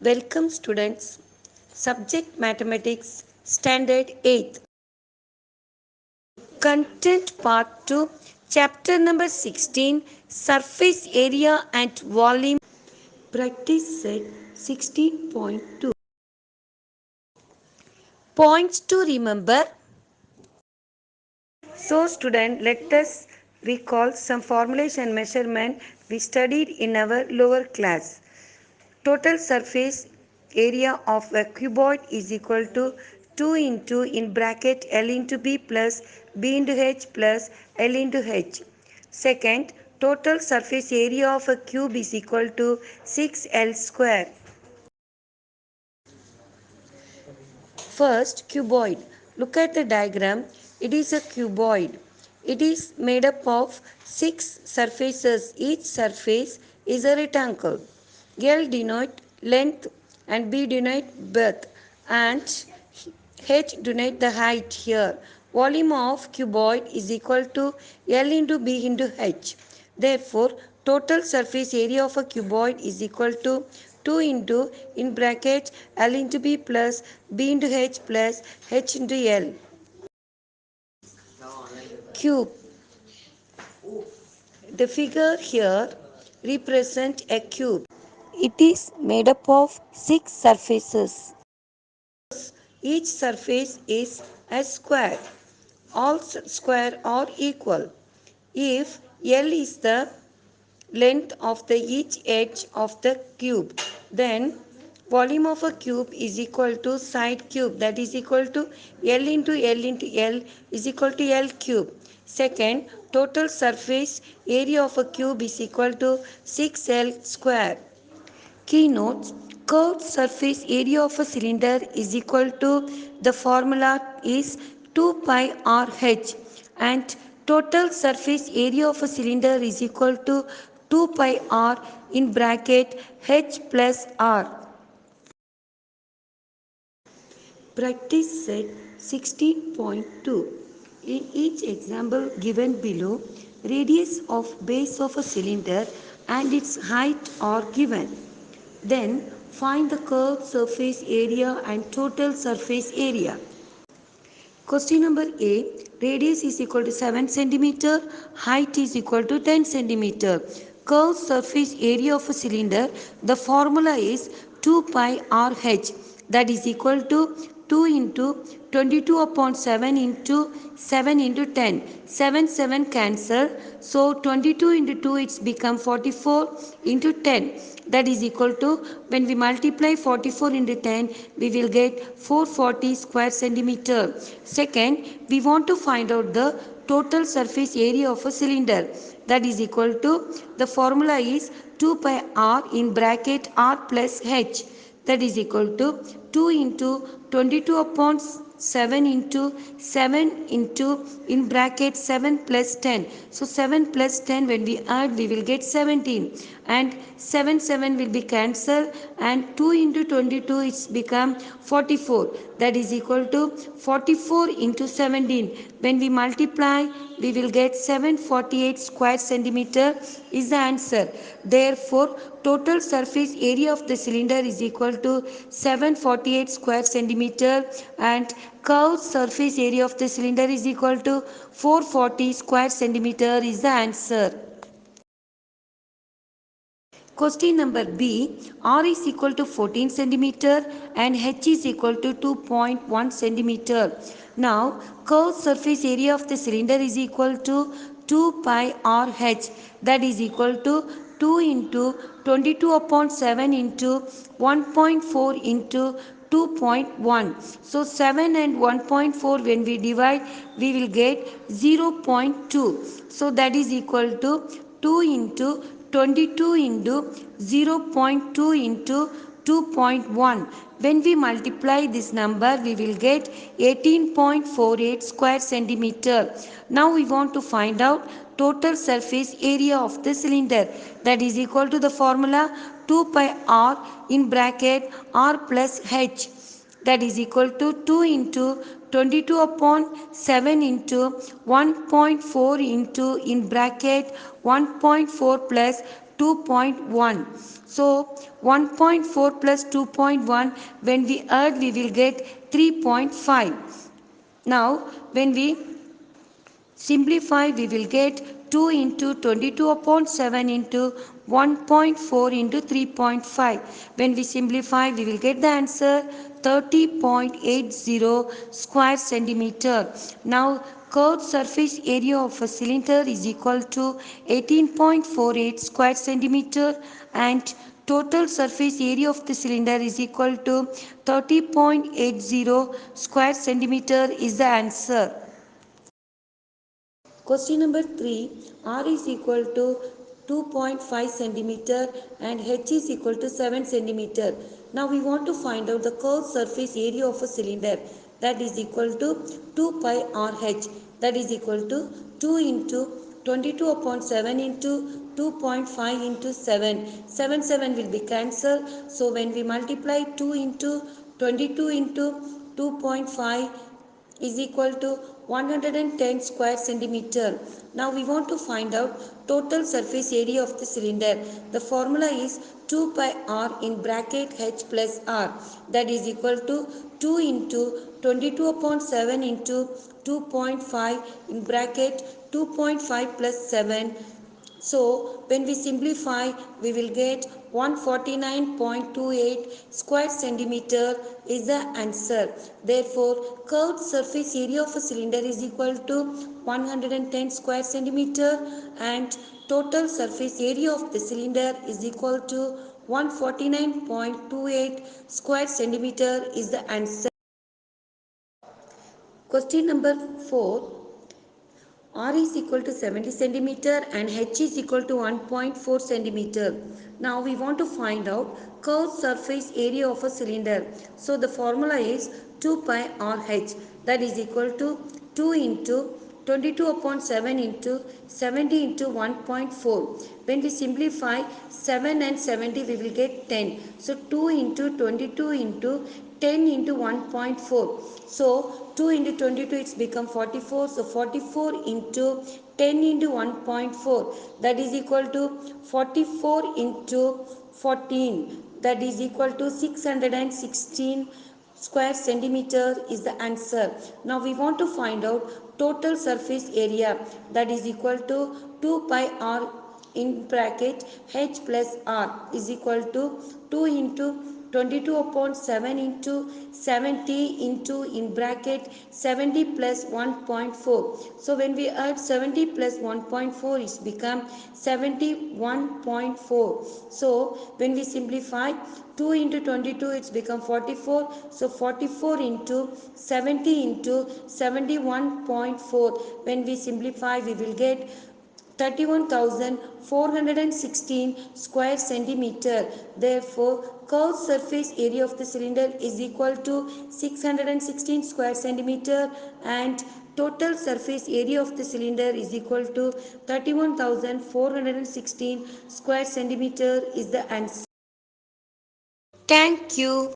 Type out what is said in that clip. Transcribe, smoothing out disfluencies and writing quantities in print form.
Welcome students. Subject Mathematics Standard 8th. Content Part 2. Chapter number 16. Surface Area and Volume. Practice set 16.2. Points to remember. So student, let us recall some formulation measurement we studied in our lower class. Total surface area of a cuboid is equal to 2 into in bracket L into B plus B into H plus L into H. Second, total surface area of a cube is equal to 6L square. First, cuboid. Look at the diagram. It is a cuboid. It is made up of 6 surfaces. Each surface is a rectangle. L denote length and B denote breadth and H denote the height here. Volume of cuboid is equal to L into B into H. Therefore, total surface area of a cuboid is equal to 2 into in bracket L into B plus B into H plus H into L. Cube. The figure here represents a cube. It is made up of 6 surfaces. Each surface is a square. All square are equal. If L is the length of the each edge of the cube, then volume of a cube is equal to side cube, that is equal to L into L into L is equal to L cube. Second, total surface area of a cube is equal to 6L square. Keynotes. Curved surface area of a cylinder is equal to, the formula is 2 pi r h, and total surface area of a cylinder is equal to 2 pi r in bracket h plus r. Practice set 16.2. In each example given below, radius of base of a cylinder and its height are given. Then find the curved surface area and total surface area. Question number A. Radius is equal to 7 centimeter. Height is equal to 10 centimeter. Curved surface area of a cylinder. The formula is 2 pi RH. That is equal to 2 into 22 upon 7 into 7 into 10. 7 cancel. So 22 into 2 it's become 44 into 10. That is equal to, when we multiply 44 into 10, we will get 440 square centimeter. Second, we want to find out the total surface area of a cylinder. That is equal to, the formula is 2 pi r in bracket r plus h. That is equal to 2 into 22 upon 7 into 7 into in bracket 7 plus 10. So 7 plus 10, when we add we will get 17, and 7 will be cancelled, and 2 into 22 it's become 44. That is equal to 44 into 17. When we multiply we will get 748 square centimeter is the answer. Therefore, total surface area of the cylinder is equal to 748 square centimeter, and curved surface area of the cylinder is equal to 440 square centimeter is the answer. Question number B. R is equal to 14 centimeter and H is equal to 2.1 centimeter. Now, curved surface area of the cylinder is equal to 2 pi RH. That is equal to 2 into 22 upon 7 into 1.4 into 2.1. So 7 and 1.4, when we divide we will get 0.2. So that is equal to 2 into 22 into 0.2 into 2.1. When we multiply this number we will get 18.48 square centimeter. Now we want to find out total surface area of the cylinder. That is equal to, the formula 2 pi r in bracket r plus h. That is equal to 2 into 22 upon 7 into 1.4 into in bracket 1.4 plus 2.1. So 1.4 plus 2.1, when we add we will get 3.5. Now when we simplify, we will get 2 into 22 upon 7 into 1.4 into 3.5. When we simplify, we will get the answer 30.80 square centimeter. Now, curved surface area of a cylinder is equal to 18.48 square centimeter, and total surface area of the cylinder is equal to 30.80 square centimeter is the answer. Question number 3. R is equal to 2.5 centimeter and H is equal to 7 centimeter. Now we want to find out the curved surface area of a cylinder, that is equal to 2 pi RH, that is equal to 2 into 22 upon 7 into 2.5 into 7. 7 will be cancelled. So when we multiply 2 into 22 into 2.5 is equal to 110 square centimeter. Now we want to find out total surface area of the cylinder. The formula is 2 pi r in bracket h plus r, that is equal to 2 into 22 upon 7 into 2.5 in bracket 2.5 plus 7. So when we simplify, we will get 149.28 square centimeter is the answer. Therefore, curved surface area of a cylinder is equal to 110 square centimeter, and total surface area of the cylinder is equal to 149.28 square centimeter is the answer. Question number 4. R is equal to 70 centimeter and H is equal to 1.4 centimeter. Now we want to find out curved surface area of a cylinder. So the formula is 2 pi RH, that is equal to 2 into 22 upon 7 into 70 into 1.4. When we simplify 7 and 70, we will get 10. So 2 into 22 into 10 into 1.4. So 2 into 22 it's become 44. So 44 into 10 into 1.4, that is equal to 44 into 14, that is equal to 616 square centimeter is the answer. Now we want to find out total surface area, that is equal to 2 pi r in bracket h plus r is equal to 2 into 22 upon 7 into 70 into in bracket 70 plus 1.4. So when we add 70 plus 1.4, it's become 71.4. So when we simplify 2 into 22, it's become 44. So 44 into 70 into 71.4. When we simplify, we will get 31,416 square centimeter. Therefore, curved surface area of the cylinder is equal to 616 square centimeter, and total surface area of the cylinder is equal to 31,416 square centimeter is the answer. Thank you.